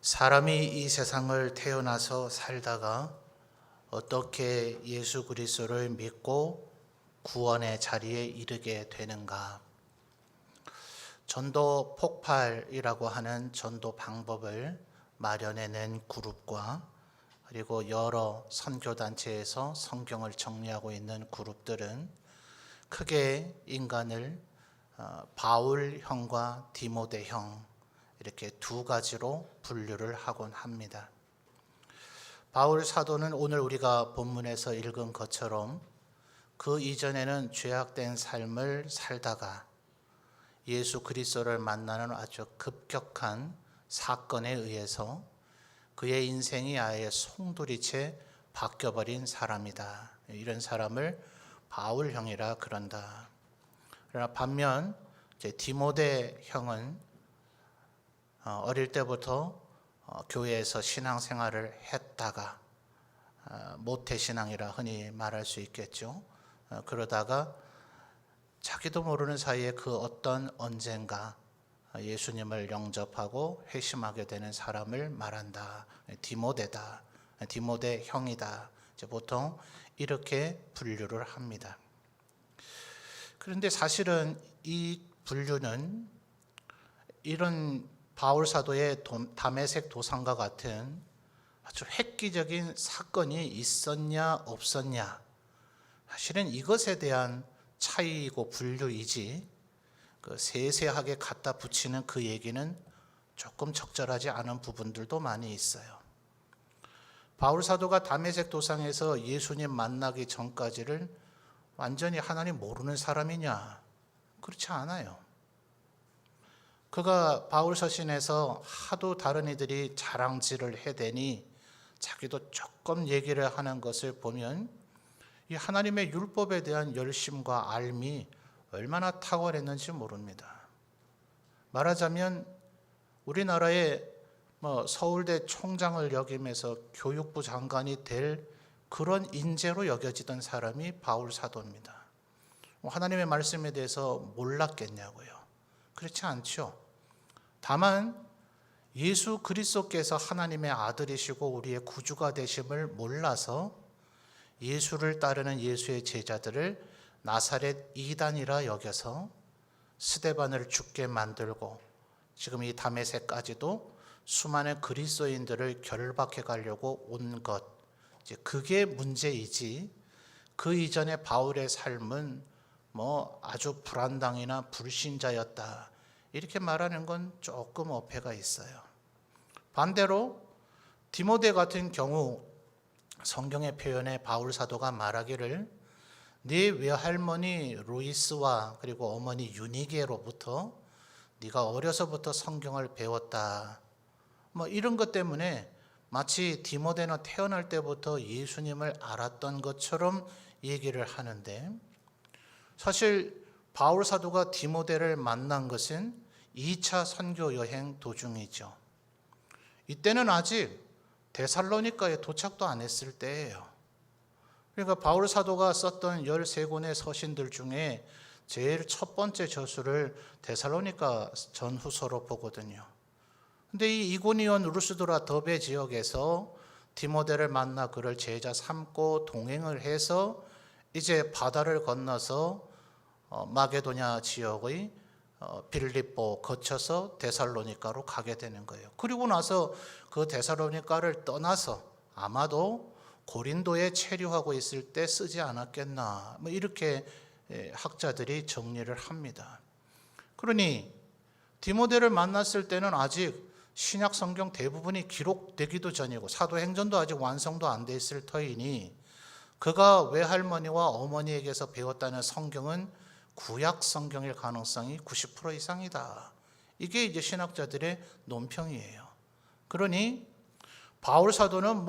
사람이 이 세상을 태어나서 살다가 어떻게 예수 그리스도를 믿고 구원의 자리에 이르게 되는가? 전도 폭발이라고 하는 전도 방법을 마련해낸 그룹과 그리고 여러 선교단체에서 성경을 정리하고 있는 그룹들은 크게 인간을 바울형과 디모데형 이렇게 두 가지로 분류를 하곤 합니다. 바울 사도는 오늘 우리가 본문에서 읽은 것처럼 그 이전에는 죄악된 삶을 살다가 예수 그리스도를 만나는 아주 급격한 사건에 의해서 그의 인생이 아예 송두리째 바뀌어버린 사람이다. 이런 사람을 바울형이라 그런다. 그러나 반면 디모데 형은 어릴 때부터 교회에서 신앙생활을 했다가 모태신앙이라 흔히 말할 수 있겠죠. 그러다가 자기도 모르는 사이에 그 어떤 언젠가 예수님을 영접하고 회심하게 되는 사람을 말한다. 디모데다. 디모데 형이다. 보통 이렇게 분류를 합니다. 그런데 사실은 이 분류는 이런 바울 사도의 다메섹 도상과 같은 아주 획기적인 사건이 있었냐 없었냐, 사실은 이것에 대한 차이이고 분류이지 그 세세하게 갖다 붙이는 그 얘기는 조금 적절하지 않은 부분들도 많이 있어요. 바울 사도가 다메섹 도상에서 예수님 만나기 전까지를 완전히 하나님 모르는 사람이냐? 그렇지 않아요. 그가 바울 서신에서 하도 다른 이들이 자랑질을 해대니 자기도 조금 얘기를 하는 것을 보면 이 하나님의 율법에 대한 열심과 알미 얼마나 탁월했는지 모릅니다. 말하자면 우리나라의 서울대 총장을 역임해서 교육부 장관이 될 그런 인재로 여겨지던 사람이 바울 사도입니다. 하나님의 말씀에 대해서 몰랐겠냐고요? 그렇지 않죠. 다만 예수 그리스도께서 하나님의 아들이시고 우리의 구주가 되심을 몰라서 예수를 따르는 예수의 제자들을 나사렛 이단이라 여겨서 스데반을 죽게 만들고 지금 이 다메섹까지도 수많은 그리스도인들을 결박해 가려고 온 것, 그게 문제이지 그 이전에 바울의 삶은 아주 불안당이나 불신자였다 이렇게 말하는 건 조금 어폐가 있어요. 반대로 디모데 같은 경우 성경의 표현에 바울 사도가 말하기를 네 외할머니 로이스와 그리고 어머니 유니게로부터 네가 어려서부터 성경을 배웠다. 이런 것 때문에 마치 디모데는 태어날 때부터 예수님을 알았던 것처럼 얘기를 하는데, 사실 바울 사도가 디모데를 만난 것은 2차 선교 여행 도중이죠. 이때는 아직 데살로니가에 도착도 안 했을 때예요. 그러니까 바울 사도가 썼던 13권의 서신들 중에 제일 첫 번째 저수를 데살로니가 전후서로 보거든요. 근데 이 이고니온 루스드라 더베 지역에서 디모데를 만나 그를 제자 삼고 동행을 해서 이제 바다를 건너서 마게도냐 지역의 빌립보 거쳐서 데살로니가로 가게 되는 거예요. 그리고 나서 그 데살로니가를 떠나서 아마도 고린도에 체류하고 있을 때 쓰지 않았겠나, 이렇게 학자들이 정리를 합니다. 그러니 디모데를 만났을 때는 아직 신약 성경 대부분이 기록되기도 전이고 사도행전도 아직 완성도 안 돼 있을 터이니 그가 외할머니와 어머니에게서 배웠다는 성경은 구약 성경일 가능성이 90% 이상이다. 이게 이제 신학자들의 논평이에요. 그러니 바울 사도는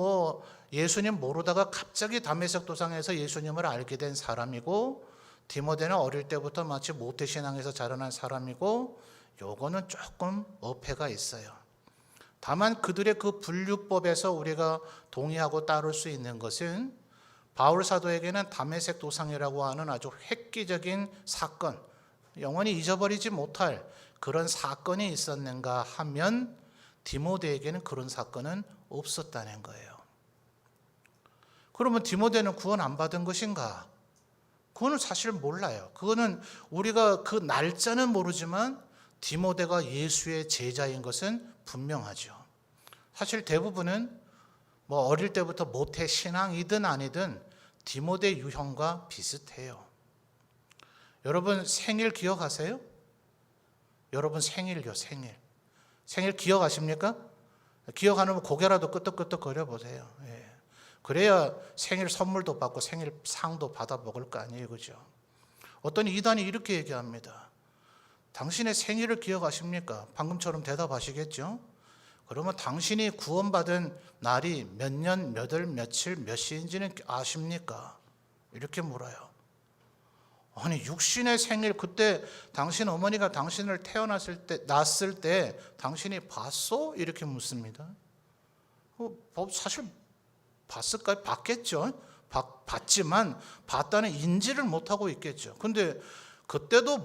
예수님 모르다가 갑자기 다메섹 도상에서 예수님을 알게 된 사람이고, 디모데는 어릴 때부터 마치 모태신앙에서 자라난 사람이고, 요거는 조금 어폐가 있어요. 다만 그들의 그 분류법에서 우리가 동의하고 따를 수 있는 것은 바울 사도에게는 다메섹 도상이라고 하는 아주 획기적인 사건, 영원히 잊어버리지 못할 그런 사건이 있었는가 하면 디모데에게는 그런 사건은 없었다는 거예요. 그러면 디모데는 구원 안 받은 것인가? 그거는 사실 몰라요. 그거는 우리가 그 날짜는 모르지만 디모데가 예수의 제자인 것은 분명하죠. 사실 대부분은 뭐 어릴 때부터 모태 신앙이든 아니든 디모데 유형과 비슷해요. 여러분 생일 기억하세요? 여러분 생일요, 생일. 생일 기억하십니까? 기억 안 하면 고개라도 끄덕끄덕 거려보세요. 예. 그래야 생일 선물도 받고 생일 상도 받아 먹을 거 아니에요, 그죠? 어떤 이단이 이렇게 얘기합니다. 당신의 생일을 기억하십니까? 방금처럼 대답하시겠죠? 그러면 당신이 구원받은 날이 몇 년, 몇 월, 며칠, 몇 시인지는 아십니까? 이렇게 물어요. 아니 육신의 생일, 그때 당신 어머니가 당신을 낳았을 때 당신이 봤어? 이렇게 묻습니다. 사실 봤을까요? 봤겠죠. 봤지만 봤다는 인지를 못하고 있겠죠. 근데 그때도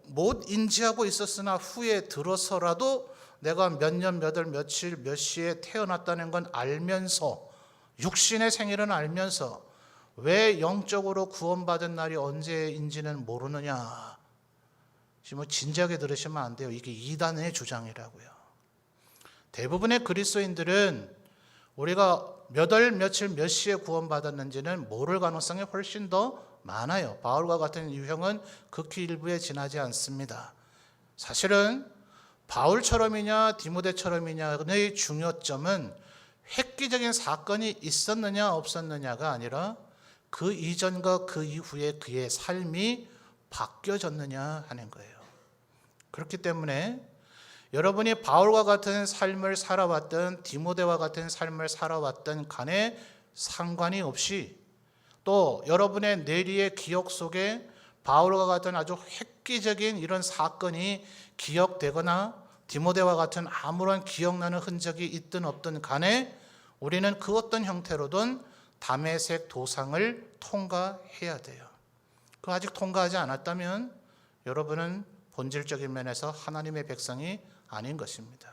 못 인지하고 있었으나 후에 들어서라도 내가 몇 년, 몇 월, 며칠, 몇 시에 태어났다는 건 알면서, 육신의 생일은 알면서 왜 영적으로 구원받은 날이 언제인지는 모르느냐. 지금 진지하게 들으시면 안 돼요. 이게 이단의 주장이라고요. 대부분의 그리스도인들은 우리가 몇 월, 며칠, 몇 시에 구원받았는지는 모를 가능성이 훨씬 더 많아요. 바울과 같은 유형은 극히 일부에 지나지 않습니다. 사실은 바울처럼이냐 디모데처럼이냐의 중요점은 획기적인 사건이 있었느냐 없었느냐가 아니라 그 이전과 그 이후에 그의 삶이 바뀌어졌느냐 하는 거예요. 그렇기 때문에 여러분이 바울과 같은 삶을 살아왔든 디모데와 같은 삶을 살아왔든 간에 상관이 없이, 또 여러분의 뇌리의 기억 속에 바울과 같은 아주 획기적인 이런 사건이 기억되거나 디모데와 같은 아무런 기억나는 흔적이 있든 없든 간에 우리는 그 어떤 형태로든 다메섹 도상을 통과해야 돼요. 그 아직 통과하지 않았다면 여러분은 본질적인 면에서 하나님의 백성이 아닌 것입니다.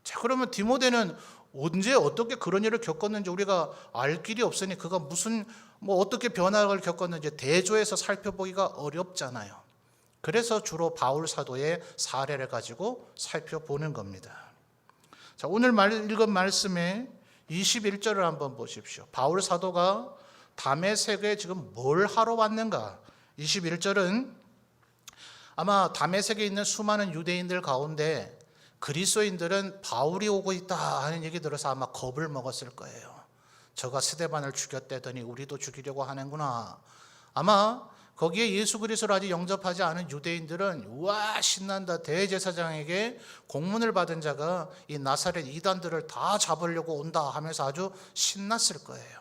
자, 그러면 디모데는 언제 어떻게 그런 일을 겪었는지 우리가 알 길이 없으니 그가 무슨 어떻게 변화를 겪었는지 대조해서 살펴보기가 어렵잖아요. 그래서 주로 바울 사도의 사례를 가지고 살펴보는 겁니다. 자, 오늘 읽은 말씀의 21절을 한번 보십시오. 바울 사도가 다메섹에 지금 뭘 하러 왔는가? 21절은 아마 다메섹에 있는 수많은 유대인들 가운데 그리스도인들은 바울이 오고 있다 하는 얘기 들어서 아마 겁을 먹었을 거예요. 저가 스데반을 죽였다더니 우리도 죽이려고 하는구나. 아마 거기에 예수 그리스도를 아직 영접하지 않은 유대인들은 우와 신난다, 대제사장에게 공문을 받은 자가 이 나사렛 이단들을 다 잡으려고 온다 하면서 아주 신났을 거예요.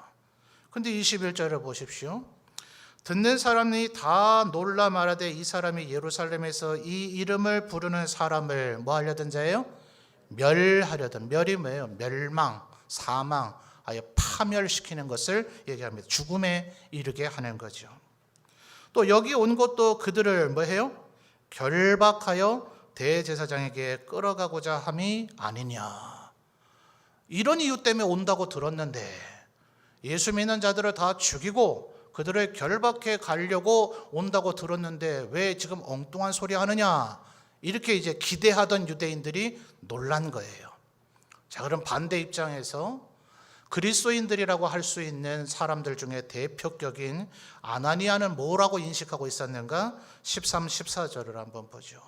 근데 21절을 보십시오. 듣는 사람이 다 놀라 말하되 이 사람이 예루살렘에서 이 이름을 부르는 사람을 뭐 하려던 자예요? 멸하려던. 멸이 뭐예요? 멸망, 사망, 아예 파멸시키는 것을 얘기합니다. 죽음에 이르게 하는 거죠. 또 여기 온 것도 그들을 뭐 해요? 결박하여 대제사장에게 끌어가고자 함이 아니냐. 이런 이유 때문에 온다고 들었는데 예수 믿는 자들을 다 죽이고 그들을 결박해 가려고 온다고 들었는데 왜 지금 엉뚱한 소리 하느냐, 이렇게 이제 기대하던 유대인들이 놀란 거예요. 자, 그럼 반대 입장에서 그리스도인들이라고 할 수 있는 사람들 중에 대표격인 아나니아는 뭐라고 인식하고 있었는가? 13, 14절을 한번 보죠.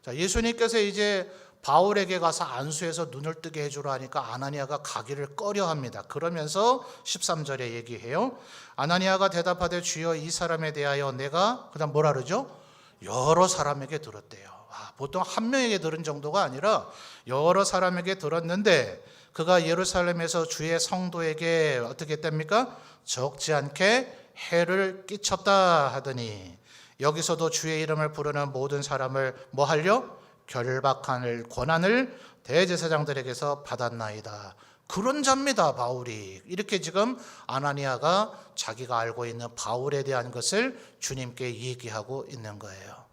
자, 예수님께서 이제 바울에게 가서 안수해서 눈을 뜨게 해주라 하니까 아나니아가 가기를 꺼려합니다. 그러면서 13절에 얘기해요. 아나니아가 대답하되 주여 이 사람에 대하여 내가 그다음 뭐라 그러죠? 여러 사람에게 들었대요. 보통 한 명에게 들은 정도가 아니라 여러 사람에게 들었는데 그가 예루살렘에서 주의 성도에게 어떻게 했답니까? 적지 않게 해를 끼쳤다 하더니 여기서도 주의 이름을 부르는 모든 사람을 뭐 하려? 결박할 권한을 대제사장들에게서 받았나이다. 그런 자입니다, 바울이. 이렇게 지금 아나니아가 자기가 알고 있는 바울에 대한 것을 주님께 얘기하고 있는 거예요.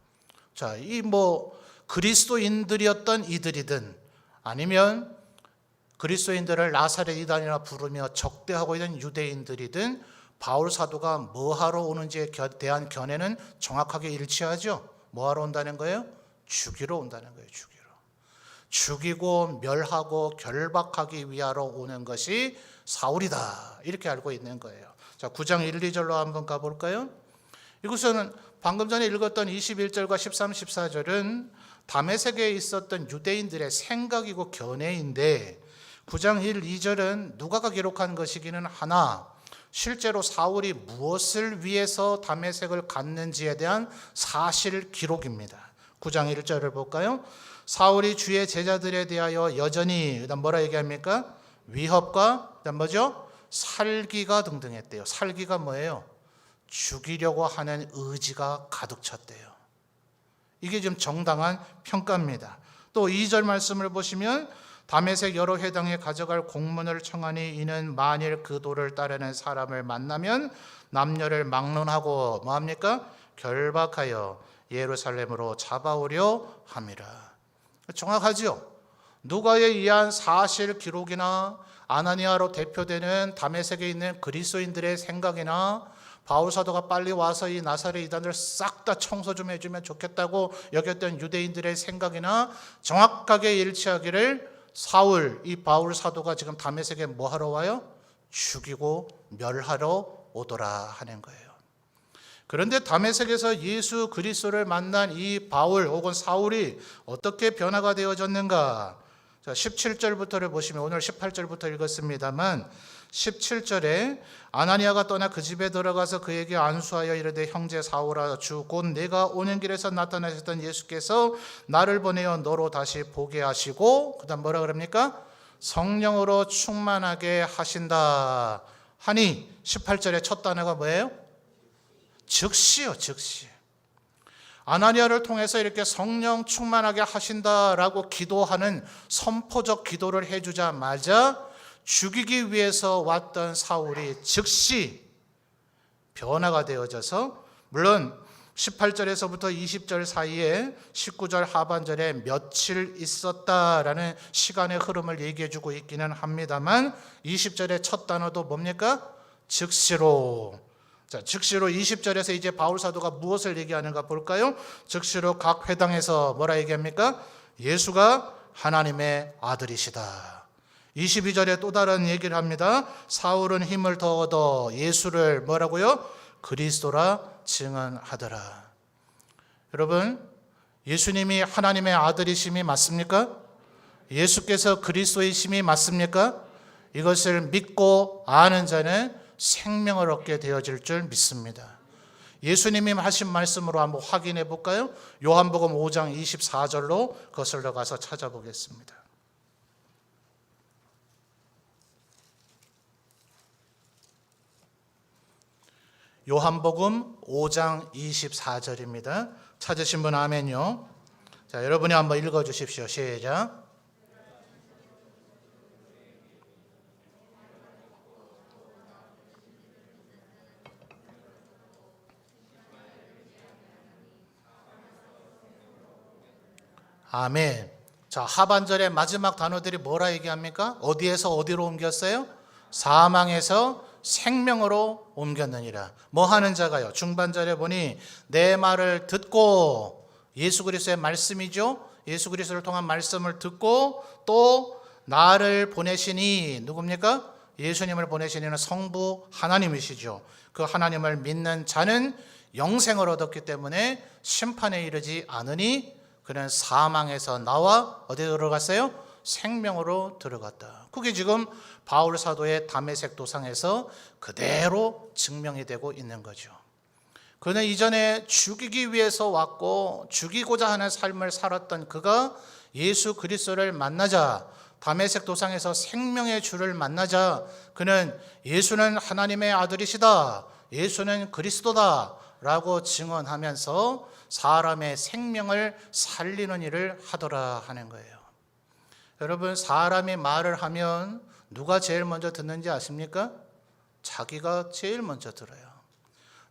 자, 이 그리스도인들이었던 이들이든 아니면 그리스도인들을 나사렛 이단이라 부르며 적대하고 있는 유대인들이든 바울 사도가 뭐하러 오는지에 대한 견해는 정확하게 일치하죠. 뭐하러 온다는 거예요? 죽이러 온다는 거예요. 죽이고 멸하고 결박하기 위하러 오는 것이 사울이다, 이렇게 알고 있는 거예요. 자, 9장 1, 2절로 한번 가볼까요? 이곳은 방금 전에 읽었던 21절과 13, 14절은 다메섹에 있었던 유대인들의 생각이고 견해인데 9장 1, 2절은 누가가 기록한 것이기는 하나 실제로 사울이 무엇을 위해서 다메섹을 갔는지에 대한 사실 기록입니다. 9장 1절을 볼까요? 사울이 주의 제자들에 대하여 여전히 그다음 뭐라 얘기합니까? 위협과 그다음 뭐죠? 살기가 등등했대요. 살기가 뭐예요? 죽이려고 하는 의지가 가득 찼대요. 이게 좀 정당한 평가입니다. 또 2절 말씀을 보시면 다메섹 여러 회당에 가져갈 공문을 청하니 이는 만일 그 도를 따르는 사람을 만나면 남녀를 막론하고 뭐합니까? 결박하여 예루살렘으로 잡아오려 함이라. 정확하죠? 누가에 의한 사실 기록이나 아나니아로 대표되는 다메섹에 있는 그리스도인들의 생각이나 바울 사도가 빨리 와서 이 나사렛 이단을 싹 다 청소 좀 해주면 좋겠다고 여겼던 유대인들의 생각이나 정확하게 일치하기를 사울, 이 바울 사도가 지금 다메섹에 뭐 하러 와요? 죽이고 멸하러 오더라 하는 거예요. 그런데 다메섹에서 예수 그리스도를 만난 이 바울 혹은 사울이 어떻게 변화가 되어졌는가? 자, 17절부터를 보시면 오늘 18절부터 읽었습니다만 17절에 아나니아가 떠나 그 집에 들어가서 그에게 안수하여 이르되 형제 사울아 주 곧 내가 오는 길에서 나타나셨던 예수께서 나를 보내어 너로 다시 보게 하시고 그다음 뭐라 그럽니까? 성령으로 충만하게 하신다 하니 18절의 첫 단어가 뭐예요? 즉시요, 즉시. 아나니아를 통해서 이렇게 성령 충만하게 하신다라고 기도하는 선포적 기도를 해주자마자 죽이기 위해서 왔던 사울이 즉시 변화가 되어져서 물론 18절에서부터 20절 사이에 19절 하반절에 며칠 있었다라는 시간의 흐름을 얘기해 주고 있기는 합니다만 20절의 첫 단어도 뭡니까? 즉시로. 자, 즉시로 20절에서 이제 바울 사도가 무엇을 얘기하는가 볼까요? 즉시로 각 회당에서 뭐라 얘기합니까? 예수가 하나님의 아들이시다. 22절에 또 다른 얘기를 합니다. 사울은 힘을 더 얻어 예수를 뭐라고요? 그리스도라 증언하더라. 여러분, 예수님이 하나님의 아들이심이 맞습니까? 예수께서 그리스도이심이 맞습니까? 이것을 믿고 아는 자는 생명을 얻게 되어질 줄 믿습니다. 예수님이 하신 말씀으로 한번 확인해 볼까요? 요한복음 5장 24절로 거슬러 가서 찾아보겠습니다. 요한복음 5장 24절입니다. 찾으신 분 아멘요. 자, 여러분이 한번 읽어 주십시오. 시작. 아멘. 자, 하반절의 마지막 단어들이 뭐라 얘기합니까? 어디에서 어디로 옮겼어요? 사망에서 생명으로 옮겼느니라. 뭐 하는 자가요? 중반절에 보니 내 말을 듣고, 예수 그리스도의 말씀이죠. 예수 그리스도를 통한 말씀을 듣고 또 나를 보내시니, 누굽니까? 예수님을 보내시니는 성부 하나님이시죠. 그 하나님을 믿는 자는 영생을 얻었기 때문에 심판에 이르지 않으니 그는 사망에서 나와 어디에 들어갔어요? 생명으로 들어갔다. 그게 지금 바울 사도의 다메섹 도상에서 그대로 증명이 되고 있는 거죠. 그는 이전에 죽이기 위해서 왔고 죽이고자 하는 삶을 살았던 그가 예수 그리스도를 만나자, 다메섹 도상에서 생명의 주를 만나자 그는 예수는 하나님의 아들이시다, 예수는 그리스도다 라고 증언하면서 사람의 생명을 살리는 일을 하더라 하는 거예요. 여러분, 사람이 말을 하면 누가 제일 먼저 듣는지 아십니까? 자기가 제일 먼저 들어요.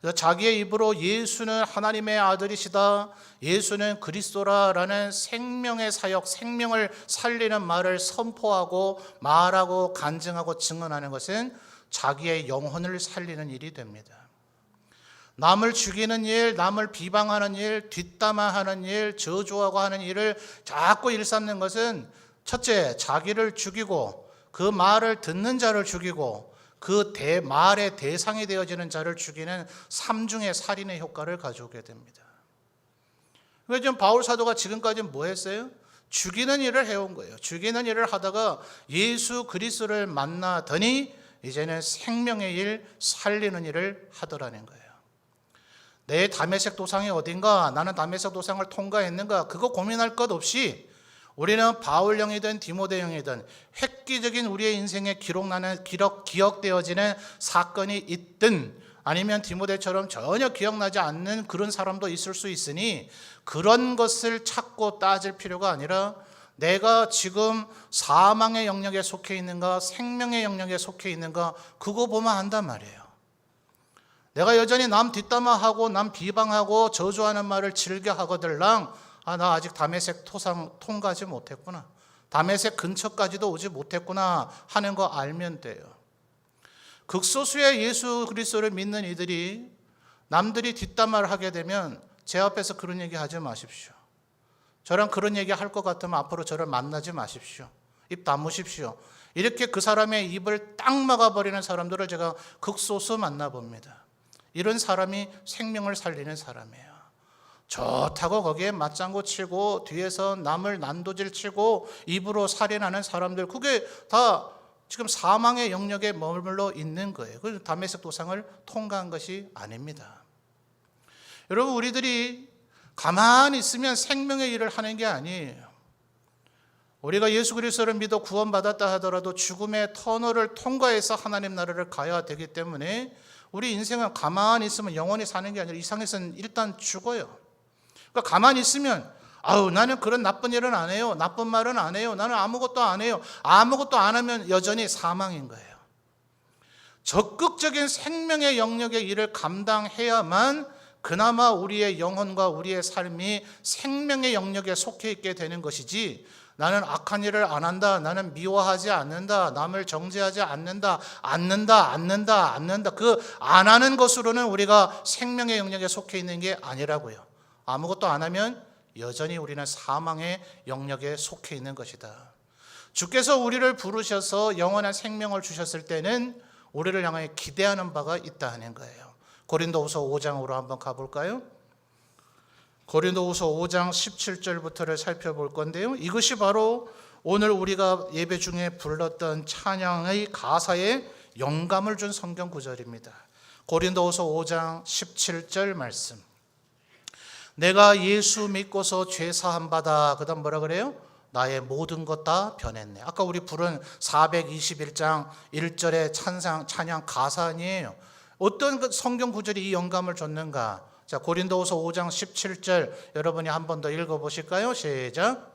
그래서 자기의 입으로 예수는 하나님의 아들이시다, 예수는 그리스도라라는 생명의 사역, 생명을 살리는 말을 선포하고 말하고 간증하고 증언하는 것은 자기의 영혼을 살리는 일이 됩니다. 남을 죽이는 일, 남을 비방하는 일, 뒷담화하는 일, 저주하고 하는 일을 자꾸 일삼는 것은 첫째, 자기를 죽이고 그 말을 듣는 자를 죽이고 그 말의 대상이 되어지는 자를 죽이는 삼중의 살인의 효과를 가져오게 됩니다. 그래서 지금 바울 사도가 지금까지 뭐 했어요? 죽이는 일을 해온 거예요. 죽이는 일을 하다가 예수 그리스도를 만나더니 이제는 생명의 일, 살리는 일을 하더라는 거예요. 내 다메섹 도상이 어딘가, 나는 다메섹 도상을 통과했는가, 그거 고민할 것 없이 우리는 바울형이든 디모데형이든 획기적인 우리의 인생에 기억되어지는 사건이 있든 아니면 디모데처럼 전혀 기억나지 않는 그런 사람도 있을 수 있으니 그런 것을 찾고 따질 필요가 아니라 내가 지금 사망의 영역에 속해 있는가 생명의 영역에 속해 있는가 그거 보면 안단 말이에요. 내가 여전히 남 뒷담화하고 남 비방하고 저주하는 말을 즐겨 하거들랑 나 아직 다메섹 토상 통과하지 못했구나, 다메섹 근처까지도 오지 못했구나 하는 거 알면 돼요. 극소수의 예수 그리스도를 믿는 이들이 남들이 뒷담화를 하게 되면 제 앞에서 그런 얘기 하지 마십시오. 저랑 그런 얘기 할 것 같으면 앞으로 저를 만나지 마십시오. 입 다무십시오. 이렇게 그 사람의 입을 딱 막아버리는 사람들을 제가 극소수 만나봅니다. 이런 사람이 생명을 살리는 사람이에요. 좋다고 거기에 맞장구 치고 뒤에서 남을 난도질 치고 입으로 살인하는 사람들, 그게 다 지금 사망의 영역에 머물러 있는 거예요. 그래서 다메섹 도상을 통과한 것이 아닙니다. 여러분, 우리들이 가만히 있으면 생명의 일을 하는 게 아니에요. 우리가 예수 그리스도를 믿어 구원받았다 하더라도 죽음의 터널을 통과해서 하나님 나라를 가야 되기 때문에 우리 인생은 가만히 있으면 영원히 사는 게 아니라 이 세상에서는 일단 죽어요. 그러니까 가만히 있으면 나는 그런 나쁜 일은 안 해요, 나쁜 말은 안 해요, 나는 아무것도 안 해요, 아무것도 안 하면 여전히 사망인 거예요. 적극적인 생명의 영역의 일을 감당해야만 그나마 우리의 영혼과 우리의 삶이 생명의 영역에 속해 있게 되는 것이지, 나는 악한 일을 안 한다, 나는 미워하지 않는다, 남을 정죄하지 않는다, 그 안 하는 것으로는 우리가 생명의 영역에 속해 있는 게 아니라고요. 아무것도 안 하면 여전히 우리는 사망의 영역에 속해 있는 것이다. 주께서 우리를 부르셔서 영원한 생명을 주셨을 때는 우리를 향해 기대하는 바가 있다 하는 거예요. 고린도후서 5장으로 한번 가볼까요? 고린도후서 5장 17절부터를 살펴볼 건데요, 이것이 바로 오늘 우리가 예배 중에 불렀던 찬양의 가사에 영감을 준 성경 구절입니다. 고린도후서 5장 17절 말씀. 내가 예수 믿고서 죄 사함 받아, 그다음 뭐라 그래요? 나의 모든 것 다 변했네. 아까 우리 부른 421장 1절의 찬양 가사 아니에요. 어떤 성경 구절이 이 영감을 줬는가? 자, 고린도후서 5장 17절 여러분이 한 번 더 읽어보실까요? 시작.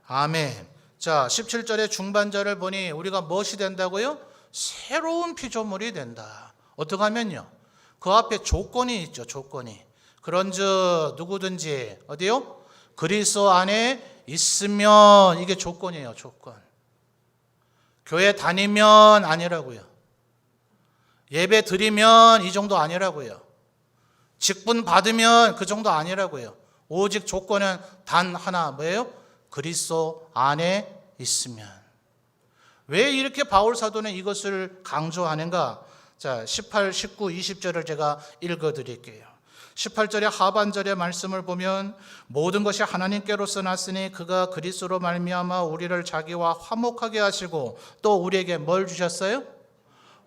아멘. 자, 17절의 중반절을 보니 우리가 무엇이 된다고요? 새로운 피조물이 된다. 어떻게 하면요? 그 앞에 조건이 있죠. 조건이. 그런즉 누구든지 어디요? 그리스도 안에 있으면, 이게 조건이에요. 조건. 교회 다니면 아니라고요. 예배 드리면 이 정도 아니라고요. 직분 받으면 그 정도 아니라고요. 오직 조건은 단 하나, 뭐예요? 그리스도 안에 있으면. 왜 이렇게 바울 사도는 이것을 강조하는가? 자, 18, 19, 20절을 제가 읽어드릴게요. 18절의 하반절의 말씀을 보면 모든 것이 하나님께로서 났으니 그가 그리스도로 말미암아 우리를 자기와 화목하게 하시고 또 우리에게 뭘 주셨어요?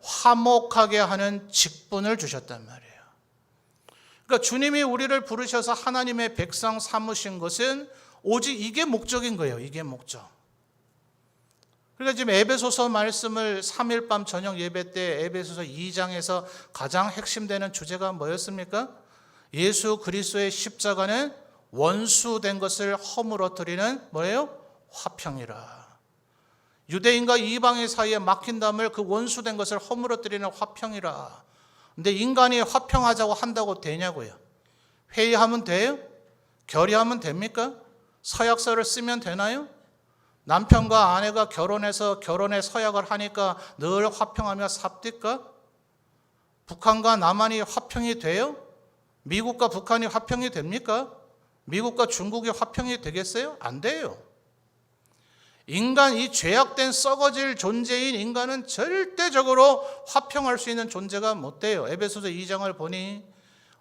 화목하게 하는 직분을 주셨단 말이에요. 그러니까 주님이 우리를 부르셔서 하나님의 백성 삼으신 것은 오직 이게 목적인 거예요. 이게 목적. 그러니까 지금 에베소서 말씀을 3일 밤 저녁 예배 때 에베소서 2장에서 가장 핵심되는 주제가 뭐였습니까? 예수 그리스도의 십자가는 원수된 것을 허물어뜨리는 뭐예요? 화평이라. 유대인과 이방인 사이에 막힌 담을 그 원수된 것을 허물어뜨리는 화평이라. 근데 인간이 화평하자고 한다고 되냐고요? 회의하면 돼요? 결의하면 됩니까? 서약서를 쓰면 되나요? 남편과 아내가 결혼해서 결혼의 서약을 하니까 늘 화평하며 삽니까? 북한과 남한이 화평이 돼요? 미국과 북한이 화평이 됩니까? 미국과 중국이 화평이 되겠어요? 안 돼요. 인간, 이 죄악된 썩어질 존재인 인간은 절대적으로 화평할 수 있는 존재가 못 돼요. 에베소서 2장을 보니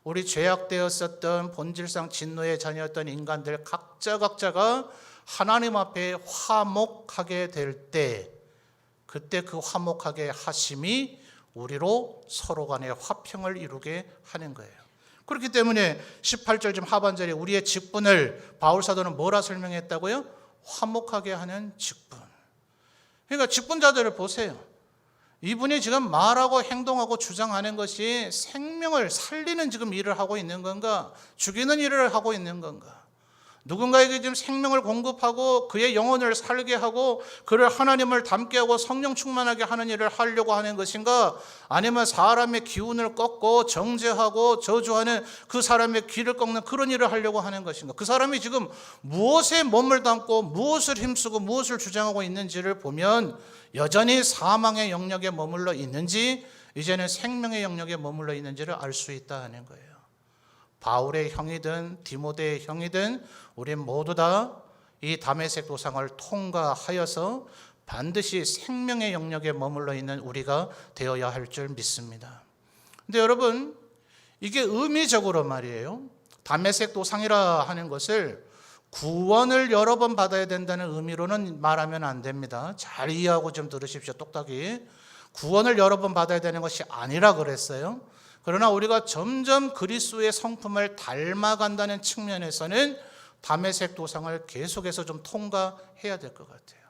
우리 죄악되었었던 본질상 진노의 자녀였던 인간들 각자가 하나님 앞에 화목하게 될 때, 그때 그 화목하게 하심이 우리로 서로 간의 화평을 이루게 하는 거예요. 그렇기 때문에 18절 좀 하반절에 우리의 직분을 바울 사도는 뭐라 설명했다고요? 화목하게 하는 직분. 그러니까 직분자들을 보세요. 이분이 지금 말하고 행동하고 주장하는 것이 생명을 살리는 지금 일을 하고 있는 건가? 죽이는 일을 하고 있는 건가? 누군가에게 지금 생명을 공급하고 그의 영혼을 살게 하고 그를 하나님을 닮게 하고 성령 충만하게 하는 일을 하려고 하는 것인가? 아니면 사람의 기운을 꺾고 정죄하고 저주하는 그 사람의 귀를 꺾는 그런 일을 하려고 하는 것인가? 그 사람이 지금 무엇에 몸을 담고 무엇을 힘쓰고 무엇을 주장하고 있는지를 보면 여전히 사망의 영역에 머물러 있는지 이제는 생명의 영역에 머물러 있는지를 알 수 있다는 거예요. 바울의 형이든 디모데의 형이든 우리 모두 다 이 다메섹 도상을 통과하여서 반드시 생명의 영역에 머물러 있는 우리가 되어야 할 줄 믿습니다. 근데 여러분, 이게 의미적으로 말이에요. 다메섹 도상이라 하는 것을 구원을 여러 번 받아야 된다는 의미로는 말하면 안 됩니다. 잘 이해하고 좀 들으십시오. 똑딱이. 구원을 여러 번 받아야 되는 것이 아니라 그랬어요. 그러나 우리가 점점 그리스도의 성품을 닮아간다는 측면에서는 다메섹 도상을 계속해서 좀 통과해야 될 것 같아요.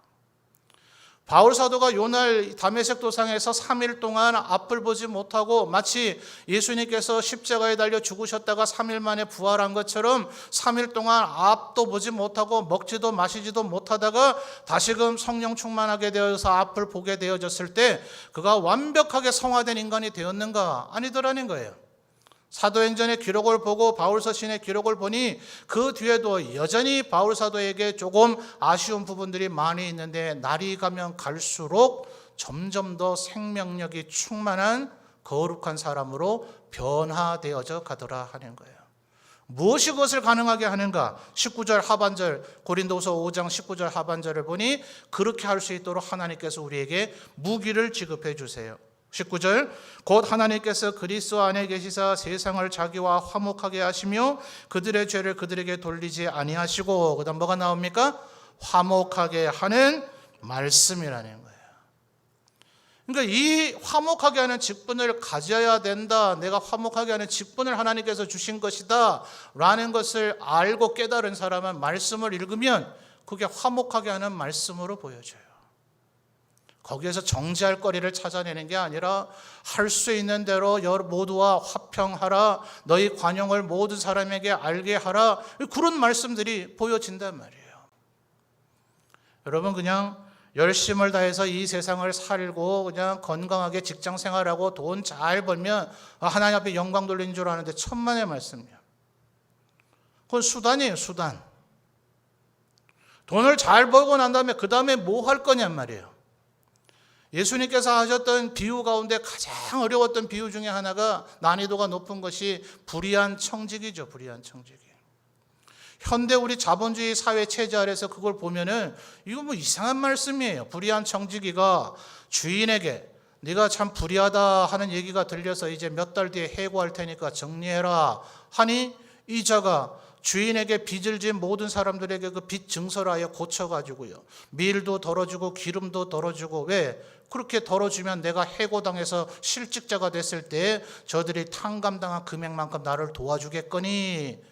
바울 사도가 요날 다메섹 도상에서 3일 동안 앞을 보지 못하고 마치 예수님께서 십자가에 달려 죽으셨다가 3일 만에 부활한 것처럼 3일 동안 앞도 보지 못하고 먹지도 마시지도 못하다가 다시금 성령 충만하게 되어서 앞을 보게 되어졌을 때 그가 완벽하게 성화된 인간이 되었는가? 아니더라는 거예요. 사도행전의 기록을 보고 바울서신의 기록을 보니 그 뒤에도 여전히 바울 사도에게 조금 아쉬운 부분들이 많이 있는데 날이 가면 갈수록 점점 더 생명력이 충만한 거룩한 사람으로 변화되어져 가더라 하는 거예요. 무엇이 그것을 가능하게 하는가? 19절 하반절, 고린도서 5장 19절 하반절을 보니 그렇게 할 수 있도록 하나님께서 우리에게 무기를 지급해 주세요. 19절, 곧 하나님께서 그리스도 안에 계시사 세상을 자기와 화목하게 하시며 그들의 죄를 그들에게 돌리지 아니하시고, 그 다음 뭐가 나옵니까? 화목하게 하는 말씀이라는 거예요. 그러니까 이 화목하게 하는 직분을 가져야 된다, 내가 화목하게 하는 직분을 하나님께서 주신 것이다 라는 것을 알고 깨달은 사람은 말씀을 읽으면 그게 화목하게 하는 말씀으로 보여져요. 거기에서 정죄할 거리를 찾아내는 게 아니라 할 수 있는 대로 모두와 화평하라, 너희 관용을 모든 사람에게 알게 하라, 그런 말씀들이 보여진단 말이에요. 여러분, 그냥 열심을 다해서 이 세상을 살고 그냥 건강하게 직장 생활하고 돈 잘 벌면 하나님 앞에 영광 돌리는 줄 아는데 천만의 말씀이에요. 그건 수단이에요, 수단. 돈을 잘 벌고 난 다음에 그 다음에 뭐 할 거냔 말이에요. 예수님께서 하셨던 비유 가운데 가장 어려웠던 비유 중에 하나가 난이도가 높은 것이 불의한 청직이죠. 불의한 청직이. 현대 우리 자본주의 사회 체제 아래서 그걸 보면은 이거 뭐 이상한 말씀이에요. 불의한 청지기가 주인에게 네가 참 불의하다 하는 얘기가 들려서 이제 몇 달 뒤에 해고할 테니까 정리해라 하니 이자가 주인에게 빚을 진 모든 사람들에게 그 빚 증서를 하여 고쳐가지고요, 밀도 덜어주고 기름도 덜어주고, 왜? 그렇게 덜어주면 내가 해고당해서 실직자가 됐을 때 저들이 탕감당한 금액만큼 나를 도와주겠거니.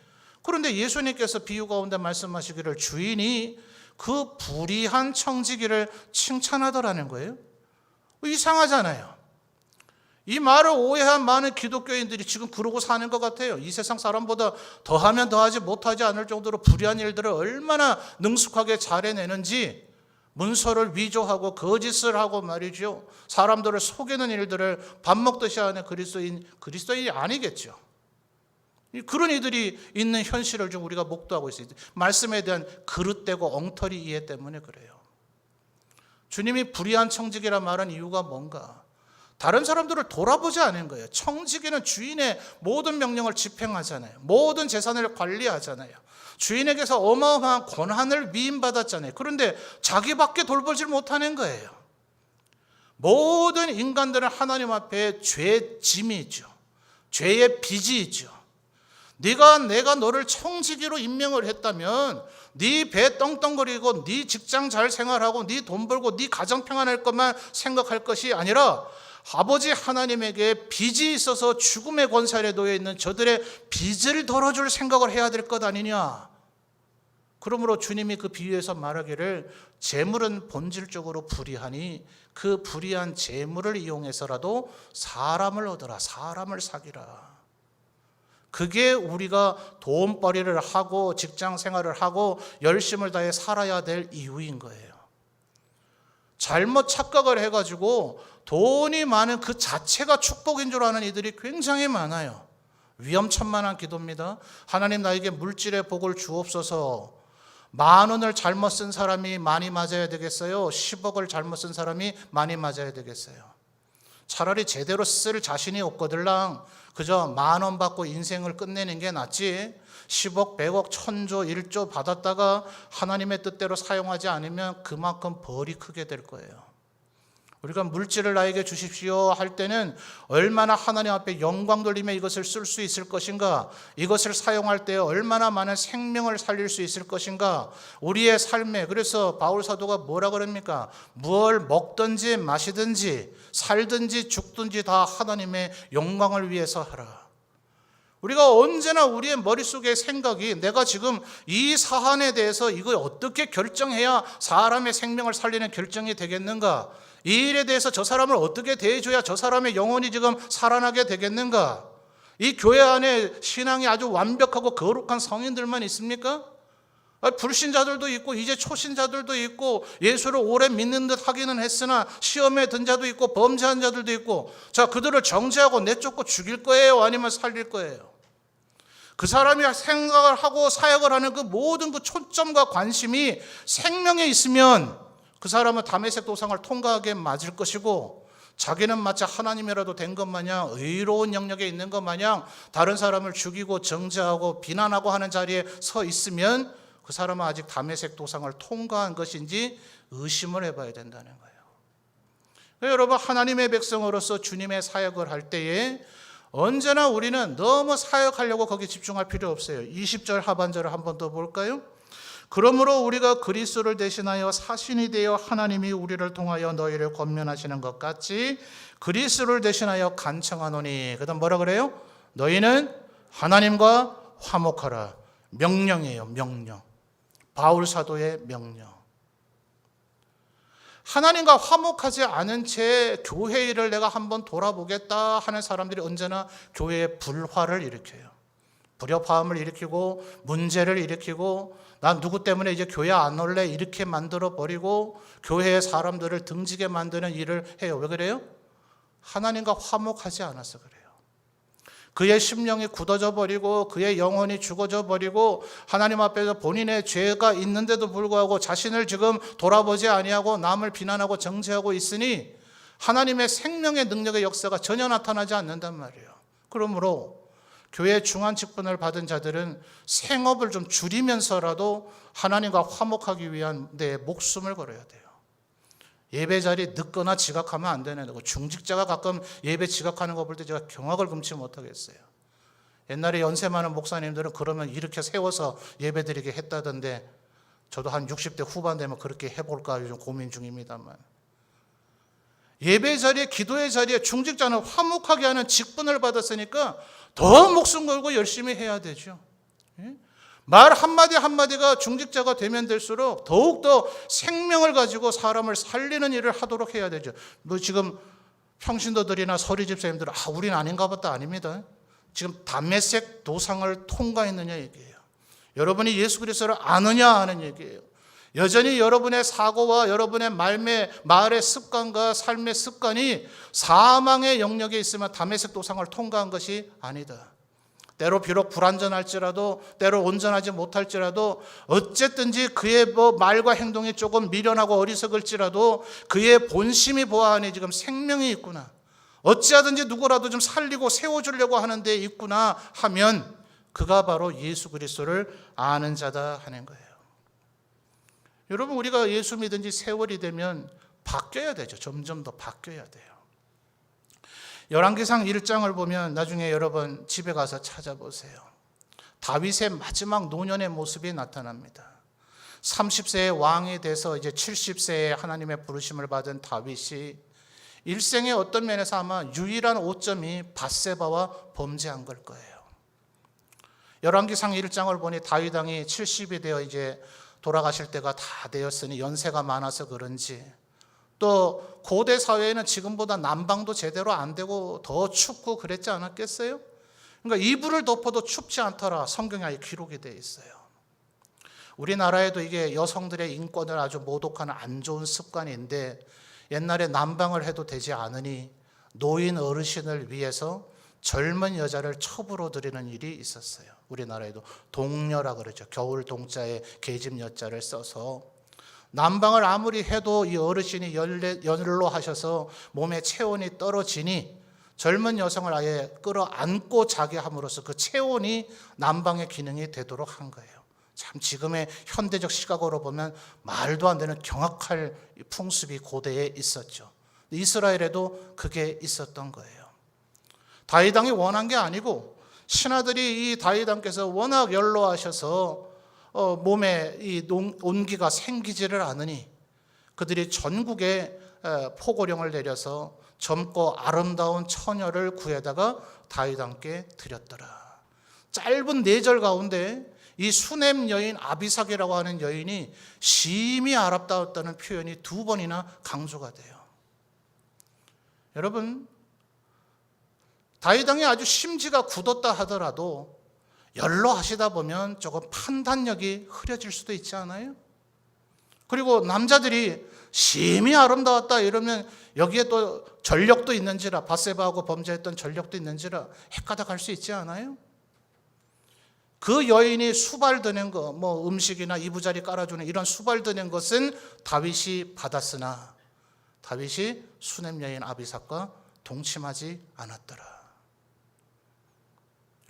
그런데 예수님께서 비유 가운데 말씀하시기를 주인이 그 불의한 청지기를 칭찬하더라는 거예요. 이상하잖아요. 이 말을 오해한 많은 기독교인들이 지금 그러고 사는 것 같아요. 이 세상 사람보다 더하면 더하지 못하지 않을 정도로 불의한 일들을 얼마나 능숙하게 잘해내는지, 문서를 위조하고 거짓을 하고 말이죠, 사람들을 속이는 일들을 밥 먹듯이 하는 그리스도인이 아니겠죠. 그런 이들이 있는 현실을 좀 우리가 목도하고 있어요. 말씀에 대한 그릇되고 엉터리 이해 때문에 그래요. 주님이 불의한 청지기라 말한 이유가 뭔가? 다른 사람들을 돌아보지 않은 거예요. 청지기는 주인의 모든 명령을 집행하잖아요. 모든 재산을 관리하잖아요. 주인에게서 어마어마한 권한을 위임받았잖아요. 그런데 자기밖에 돌보질 못하는 거예요. 모든 인간들은 하나님 앞에 죄 짐이 있죠. 죄의 빚이 있죠. 내가 너를 청지기로 임명을 했다면 네 배 떵떵거리고 네 직장 잘 생활하고 네 돈 벌고 네 가정 평안할 것만 생각할 것이 아니라 아버지 하나님에게 빚이 있어서 죽음의 권세 아래 놓여 있는 저들의 빚을 덜어줄 생각을 해야 될 것 아니냐. 그러므로 주님이 그 비유에서 말하기를 재물은 본질적으로 불의하니 그 불의한 재물을 이용해서라도 사람을 얻어라, 사람을 사귀라. 그게 우리가 돈벌이를 하고 직장 생활을 하고 열심을 다해 살아야 될 이유인 거예요. 잘못 착각을 해가지고 돈이 많은 그 자체가 축복인 줄 아는 이들이 굉장히 많아요. 위험천만한 기도입니다. 하나님 나에게 물질의 복을 주옵소서. 10,000원을 잘못 쓴 사람이 많이 맞아야 되겠어요? 10억을 잘못 쓴 사람이 많이 맞아야 되겠어요? 차라리 제대로 쓸 자신이 없거들랑 그저 10,000원 받고 인생을 끝내는 게 낫지, 10억, 100억, 1,000조, 1조 받았다가 하나님의 뜻대로 사용하지 않으면 그만큼 벌이 크게 될 거예요. 우리가 물질을 나에게 주십시오 할 때는 얼마나 하나님 앞에 영광 돌리며 이것을 쓸 수 있을 것인가, 이것을 사용할 때 얼마나 많은 생명을 살릴 수 있을 것인가, 우리의 삶에. 그래서 바울 사도가 뭐라 그럽니까? 무엇을 먹든지 마시든지 살든지 죽든지 다 하나님의 영광을 위해서 하라. 우리가 언제나 우리의 머릿속의 생각이 내가 지금 이 사안에 대해서 이걸 어떻게 결정해야 사람의 생명을 살리는 결정이 되겠는가, 이 일에 대해서 저 사람을 어떻게 대해줘야 저 사람의 영혼이 지금 살아나게 되겠는가. 이 교회 안에 신앙이 아주 완벽하고 거룩한 성인들만 있습니까? 불신자들도 있고 이제 초신자들도 있고 예수를 오래 믿는 듯 하기는 했으나 시험에 든 자도 있고 범죄한 자들도 있고, 자, 그들을 정죄하고 내쫓고 죽일 거예요, 아니면 살릴 거예요? 그 사람이 생각을 하고 사역을 하는 그 모든 그 초점과 관심이 생명에 있으면 그 사람은 다메섹 도상을 통과하게 맞을 것이고, 자기는 마치 하나님이라도 된 것 마냥 의로운 영역에 있는 것 마냥 다른 사람을 죽이고 정죄하고 비난하고 하는 자리에 서 있으면 그 사람은 아직 다메섹 도상을 통과한 것인지 의심을 해봐야 된다는 거예요. 여러분, 하나님의 백성으로서 주님의 사역을 할 때에 언제나 우리는 너무 사역하려고 거기 집중할 필요 없어요. 20절 하반절을 한 번 더 볼까요? 그러므로 우리가 그리스도를 대신하여 사신이 되어 하나님이 우리를 통하여 너희를 권면하시는 것 같이 그리스도를 대신하여 간청하노니. 그다음 뭐라 그래요? 너희는 하나님과 화목하라. 명령이에요, 명령. 바울 사도의 명령. 하나님과 화목하지 않은 채 교회 일을 내가 한번 돌아보겠다 하는 사람들이 언제나 교회에 불화를 일으켜요. 불협화음을 일으키고 문제를 일으키고, 난 누구 때문에 이제 교회 안 올래 이렇게 만들어 버리고 교회의 사람들을 등지게 만드는 일을 해요. 왜 그래요? 하나님과 화목하지 않아서 그래요. 그의 심령이 굳어져 버리고 그의 영혼이 죽어져 버리고 하나님 앞에서 본인의 죄가 있는데도 불구하고 자신을 지금 돌아보지 아니하고 남을 비난하고 정죄하고 있으니 하나님의 생명의 능력의 역사가 전혀 나타나지 않는단 말이에요. 그러므로 교회 중한 직분을 받은 자들은 생업을 좀 줄이면서라도 하나님과 화목하기 위한 내 목숨을 걸어야 돼요. 예배 자리 늦거나 지각하면 안 되는 거고, 중직자가 가끔 예배 지각하는 거 볼 때 제가 경악을 금치 못하겠어요. 옛날에 연세 많은 목사님들은 그러면 이렇게 세워서 예배 드리게 했다던데, 저도 한 60대 후반 되면 그렇게 해볼까 요즘 고민 중입니다만, 예배 자리에, 기도의 자리에 중직자는 화목하게 하는 직분을 받았으니까 더 목숨 걸고 열심히 해야 되죠. 말 한마디 한마디가 중직자가 되면 될수록 더욱더 생명을 가지고 사람을 살리는 일을 하도록 해야 되죠. 뭐 지금 평신도들이나 서리집사님들은 우린 아닌가 보다. 아닙니다. 지금 다메섹 도상을 통과했느냐 얘기예요. 여러분이 예수 그리스도를 아느냐 하는 얘기예요. 여전히 여러분의 사고와 여러분의 말의 습관과 삶의 습관이 사망의 영역에 있으면 다메섹 도상을 통과한 것이 아니다. 때로 비록 불완전할지라도, 때로 온전하지 못할지라도, 어쨌든지 그의 말과 행동이 조금 미련하고 어리석을지라도 그의 본심이 보아하니 지금 생명이 있구나, 어찌하든지 누구라도 좀 살리고 세워주려고 하는 데 있구나 하면 그가 바로 예수 그리스도를 아는 자다 하는 거예요. 여러분, 우리가 예수 믿은 지 세월이 되면 바뀌어야 되죠. 점점 더 바뀌어야 돼요. 열왕기상 1장을 보면 나중에 여러분 집에 가서 찾아보세요. 다윗의 마지막 노년의 모습이 나타납니다. 30세의 왕이 돼서 이제 70세에 하나님의 부르심을 받은 다윗이 일생의 어떤 면에서 아마 유일한 오점이 밧세바와 범죄한 걸 거예요. 열왕기상 1장을 보니 다윗 왕이 70이 되어 이제 돌아가실 때가 다 되었으니 연세가 많아서 그런지, 또 고대 사회에는 지금보다 난방도 제대로 안 되고 더 춥고 그랬지 않았겠어요? 그러니까 이불을 덮어도 춥지 않더라, 성경에 아예 기록이 되어 있어요. 우리나라에도 이게 여성들의 인권을 아주 모독하는 안 좋은 습관인데, 옛날에 난방을 해도 되지 않으니 노인 어르신을 위해서 젊은 여자를 첩으로 들이는 일이 있었어요. 우리나라에도 동녀라 그러죠. 겨울 동자에 계집 여자를 써서 난방을 아무리 해도 이 어르신이 연로 하셔서 몸의 체온이 떨어지니 젊은 여성을 아예 끌어안고 자게 함으로써 그 체온이 난방의 기능이 되도록 한 거예요. 참 지금의 현대적 시각으로 보면 말도 안 되는 경악할 풍습이 고대에 있었죠. 이스라엘에도 그게 있었던 거예요. 다윗 왕이 원한 게 아니고 신하들이 이 다윗 왕께서 워낙 연로하셔서 몸에 이 온기가 생기지를 않으니 그들이 전국에 포고령을 내려서 젊고 아름다운 처녀를 구해다가 다윗 왕께 드렸더라. 짧은 4절 가운데 이 수넴 여인 아비삭이라고 하는 여인이 심히 아름다웠다는 표현이 2번이나 강조가 돼요. 여러분, 다윗 왕이 아주 심지가 굳었다 하더라도 연로하시다 보면 조금 판단력이 흐려질 수도 있지 않아요? 그리고 남자들이 심히 아름다웠다 이러면 여기에 또 전력도 있는지라, 밧세바하고 범죄했던 전력도 있는지라 헷가닥 할 수 있지 않아요? 그 여인이 수발드는 거, 음식이나 이부자리 깔아주는 이런 수발드는 것은 다윗이 받았으나 다윗이 수넴 여인 아비삭과 동침하지 않았더라.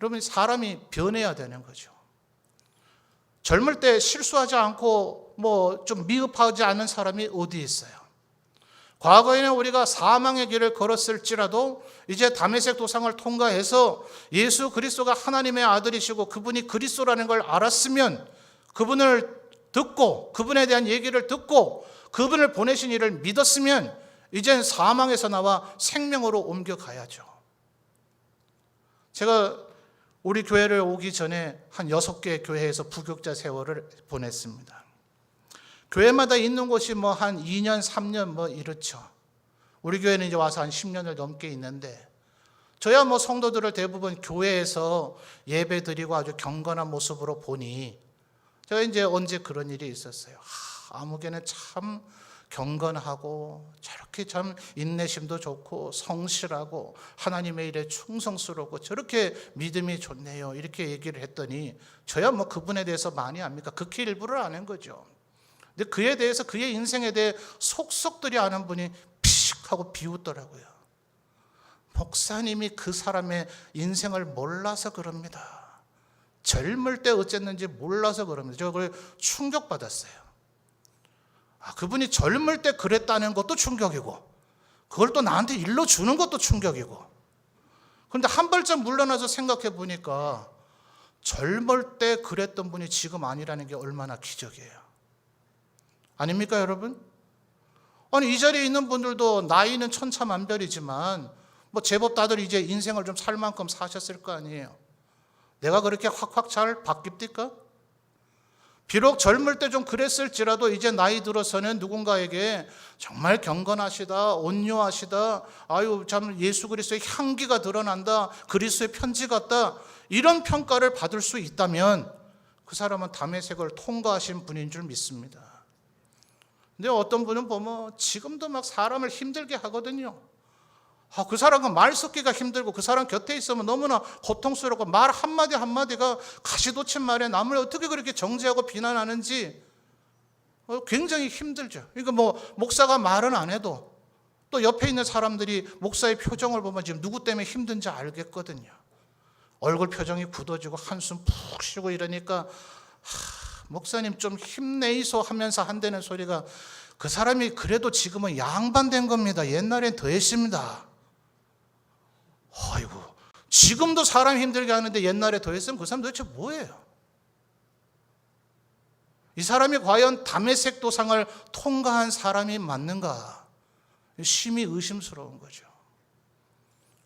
여러분, 사람이 변해야 되는 거죠. 젊을 때 실수하지 않고 좀 미흡하지 않은 사람이 어디 있어요? 과거에는 우리가 사망의 길을 걸었을지라도 이제 다메섹 도상을 통과해서 예수 그리스도가 하나님의 아들이시고 그분이 그리스도라는 걸 알았으면 그분을 듣고 그분에 대한 얘기를 듣고 그분을 보내신 이를 믿었으면 이젠 사망에서 나와 생명으로 옮겨가야죠. 제가 우리 교회를 오기 전에 한 6개 교회에서 부교육자 세월을 보냈습니다. 교회마다 있는 곳이 한 2년, 3년 이렇죠. 우리 교회는 이제 와서 한 10년을 넘게 있는데, 저야 성도들을 대부분 교회에서 예배 드리고 아주 경건한 모습으로 보니, 제가 이제 언제 그런 일이 있었어요. 아무개는 참 경건하고 저렇게 참 인내심도 좋고 성실하고 하나님의 일에 충성스럽고 저렇게 믿음이 좋네요, 이렇게 얘기를 했더니 저야 그분에 대해서 많이 압니까? 극히 일부를 아는 거죠. 근데 그에 대해서, 그의 인생에 대해 속속들이 아는 분이 피식 하고 비웃더라고요. 목사님이 그 사람의 인생을 몰라서 그럽니다. 젊을 때 어쨌는지 몰라서 그럽니다. 저 그걸 충격받았어요. 그분이 젊을 때 그랬다는 것도 충격이고 그걸 또 나한테 일러주는 것도 충격이고, 그런데 한 발짝 물러나서 생각해 보니까 젊을 때 그랬던 분이 지금 아니라는 게 얼마나 기적이에요. 아닙니까 여러분? 아니, 이 자리에 있는 분들도 나이는 천차만별이지만 제법 다들 이제 인생을 좀 살 만큼 사셨을 거 아니에요. 내가 그렇게 확확 잘 바뀝니까? 비록 젊을 때 좀 그랬을지라도 이제 나이 들어서는 누군가에게 정말 경건하시다, 온유하시다, 아유 참 예수 그리스도의 향기가 드러난다, 그리스도의 편지 같다, 이런 평가를 받을 수 있다면 그 사람은 다메섹을 통과하신 분인 줄 믿습니다. 근데 어떤 분은 보면 지금도 막 사람을 힘들게 하거든요. 그 사람과 말 섞기가 힘들고 그 사람 곁에 있으면 너무나 고통스럽고 말 한마디 한마디가 가시돋친 말에 남을 어떻게 그렇게 정죄하고 비난하는지 굉장히 힘들죠. 그러니까 목사가 말은 안 해도 또 옆에 있는 사람들이 목사의 표정을 보면 지금 누구 때문에 힘든지 알겠거든요. 얼굴 표정이 굳어지고 한숨 푹 쉬고 이러니까 목사님 좀 힘내이소 하면서 한다는 소리가 그 사람이 그래도 지금은 양반된 겁니다. 옛날엔 더했습니다. 아이고, 지금도 사람 힘들게 하는데 옛날에 더했으면 그 사람 도대체 뭐예요? 이 사람이 과연 다메섹 도상을 통과한 사람이 맞는가? 심히 의심스러운 거죠.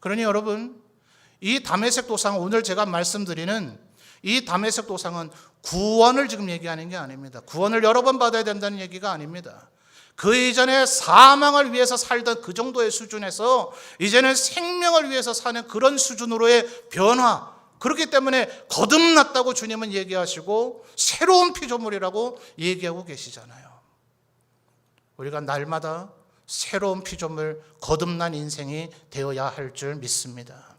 그러니 여러분, 이 다메섹 도상, 오늘 제가 말씀드리는 이 다메섹 도상은 구원을 지금 얘기하는 게 아닙니다. 구원을 여러 번 받아야 된다는 얘기가 아닙니다. 그 이전에 사망을 위해서 살던 그 정도의 수준에서 이제는 생명을 위해서 사는 그런 수준으로의 변화, 그렇기 때문에 거듭났다고 주님은 얘기하시고 새로운 피조물이라고 얘기하고 계시잖아요. 우리가 날마다 새로운 피조물, 거듭난 인생이 되어야 할 줄 믿습니다.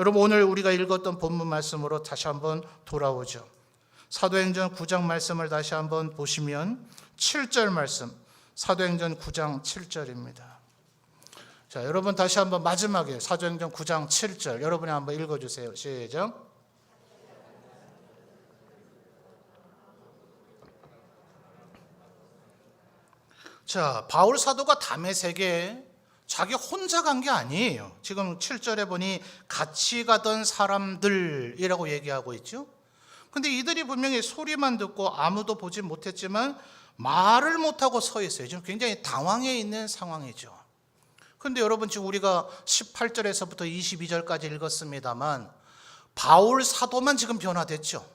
여러분, 오늘 우리가 읽었던 본문 말씀으로 다시 한번 돌아오죠. 사도행전 9장 말씀을 다시 한번 보시면 7절 말씀, 사도행전 9장 7절입니다. 자, 여러분 다시 한번 마지막에 사도행전 9장 7절 여러분이 한번 읽어주세요. 시작. 자, 바울 사도가 다메섹에 자기 혼자 간 게 아니에요. 지금 7절에 보니 같이 가던 사람들이라고 얘기하고 있죠. 근데 이들이 분명히 소리만 듣고 아무도 보지 못했지만 말을 못하고 서 있어요. 지금 굉장히 당황해 있는 상황이죠. 그런데 여러분, 지금 우리가 18절에서부터 22절까지 읽었습니다만 바울 사도만 지금 변화됐죠.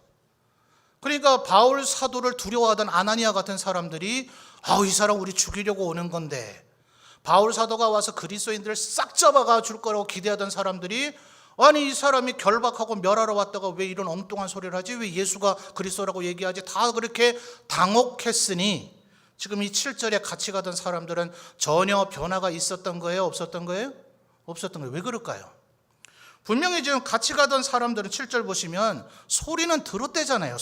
그러니까 바울 사도를 두려워하던 아나니아 같은 사람들이 이 사람 우리 죽이려고 오는 건데, 바울 사도가 와서 그리스도인들을 싹 잡아가 줄 거라고 기대하던 사람들이 아니 이 사람이 결박하고 멸하러 왔다가 왜 이런 엉뚱한 소리를 하지? 왜 예수가 그리스도라고 얘기하지? 다 그렇게 당혹했으니 지금 이 7절에 같이 가던 사람들은 전혀 변화가 있었던 거예요? 없었던 거예요? 없었던 거예요. 왜 그럴까요? 분명히 지금 같이 가던 사람들은 7절 보시면 소리는 들었대잖아요.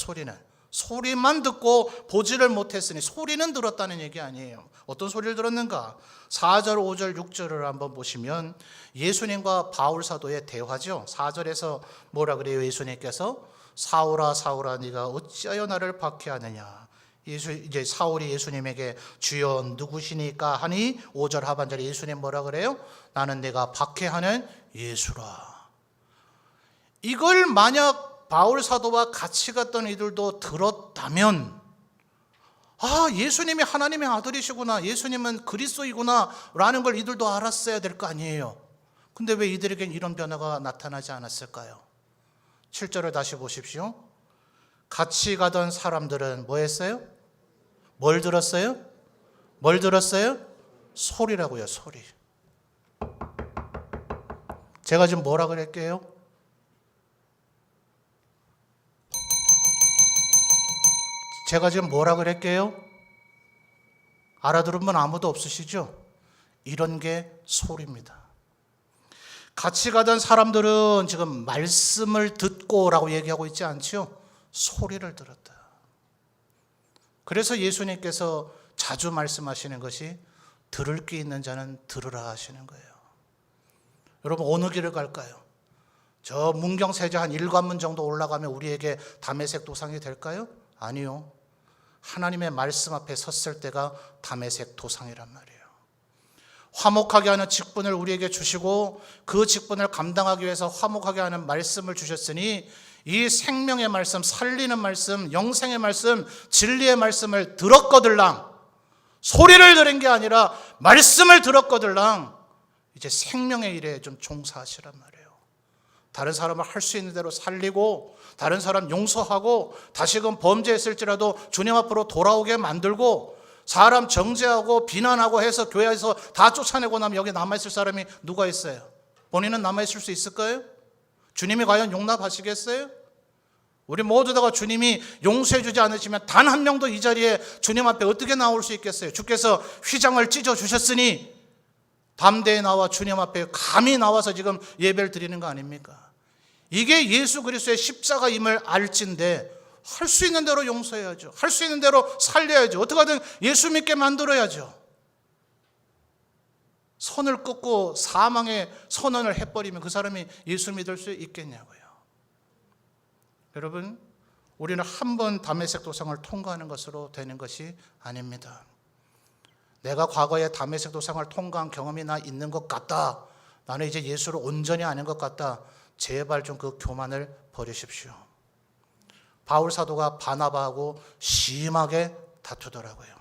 소리만 듣고 보지를 못했으니 소리는 들었다는 얘기 아니에요. 어떤 소리를 들었는가? 4절, 5절, 6절을 한번 보시면 예수님과 바울 사도의 대화죠. 4절에서 뭐라 그래요? 예수님께서 사울아 사울아 네가 어찌하여 나를 박해하느냐. 이제 사울이 예수님에게 주여 누구시니까 하니 5절 하반절에 예수님 뭐라 그래요? 나는 내가 박해하는 예수라. 이걸 만약 바울 사도와 같이 갔던 이들도 들었다면 예수님이 하나님의 아들이시구나, 예수님은 그리스도이구나 라는 걸 이들도 알았어야 될 거 아니에요. 근데 왜 이들에겐 이런 변화가 나타나지 않았을까요? 7절을 다시 보십시오. 같이 가던 사람들은 뭐 했어요? 뭘 들었어요? 뭘 들었어요? 소리라고요. 소리. 제가 지금 뭐라 그랬게요? 제가 지금 뭐라 그랬게요? 알아들은 분 아무도 없으시죠? 이런 게 소리입니다. 같이 가던 사람들은 지금 말씀을 듣고라고 얘기하고 있지 않죠? 소리를 들었다. 그래서 예수님께서 자주 말씀하시는 것이 들을 게 있는 자는 들으라 하시는 거예요. 여러분, 어느 길을 갈까요? 저 문경세자 한 1관문 정도 올라가면 우리에게 다메섹 도상이 될까요? 아니요. 하나님의 말씀 앞에 섰을 때가 다메섹 도상이란 말이에요. 화목하게 하는 직분을 우리에게 주시고 그 직분을 감당하기 위해서 화목하게 하는 말씀을 주셨으니 이 생명의 말씀, 살리는 말씀, 영생의 말씀, 진리의 말씀을 들었거들랑, 소리를 들은 게 아니라 말씀을 들었거들랑 이제 생명의 일에 좀 종사하시란 말이에요. 다른 사람을 할 수 있는 대로 살리고 다른 사람 용서하고 다시금 범죄했을지라도 주님 앞으로 돌아오게 만들고 사람 정죄하고 비난하고 해서 교회에서 다 쫓아내고 나면 여기 남아있을 사람이 누가 있어요? 본인은 남아있을 수 있을까요? 주님이 과연 용납하시겠어요? 우리 모두 다가 주님이 용서해 주지 않으시면 단 한 명도 이 자리에 주님 앞에 어떻게 나올 수 있겠어요? 주께서 휘장을 찢어 주셨으니 담대히 나와 주님 앞에 감히 나와서 지금 예배를 드리는 거 아닙니까? 이게 예수 그리스도의 십자가임을 알진데 할 수 있는 대로 용서해야죠. 할 수 있는 대로 살려야죠. 어떻게든 예수 믿게 만들어야죠. 선을 끊고 사망의 선언을 해버리면 그 사람이 예수 믿을 수 있겠냐고요. 여러분, 우리는 한 번 다메섹 도상을 통과하는 것으로 되는 것이 아닙니다. 내가 과거에 다메섹 도상을 통과한 경험이 나 있는 것 같다. 나는 이제 예수를 온전히 아는 것 같다. 제발 좀 그 교만을 버리십시오. 바울 사도가 바나바하고 심하게 다투더라고요.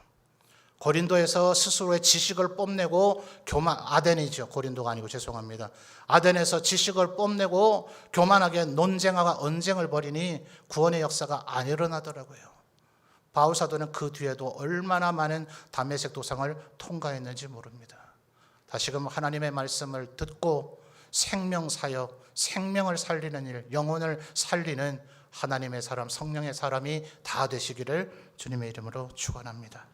고린도에서 스스로의 지식을 뽐내고 아덴이죠. 고린도가 아니고 죄송합니다. 아덴에서 지식을 뽐내고 교만하게 논쟁하고 언쟁을 벌이니 구원의 역사가 안 일어나더라고요. 바울 사도는 그 뒤에도 얼마나 많은 다메섹 도상을 통과했는지 모릅니다. 다시금 하나님의 말씀을 듣고 생명사역, 생명을 살리는 일, 영혼을 살리는 하나님의 사람, 성령의 사람이 다 되시기를 주님의 이름으로 축원합니다.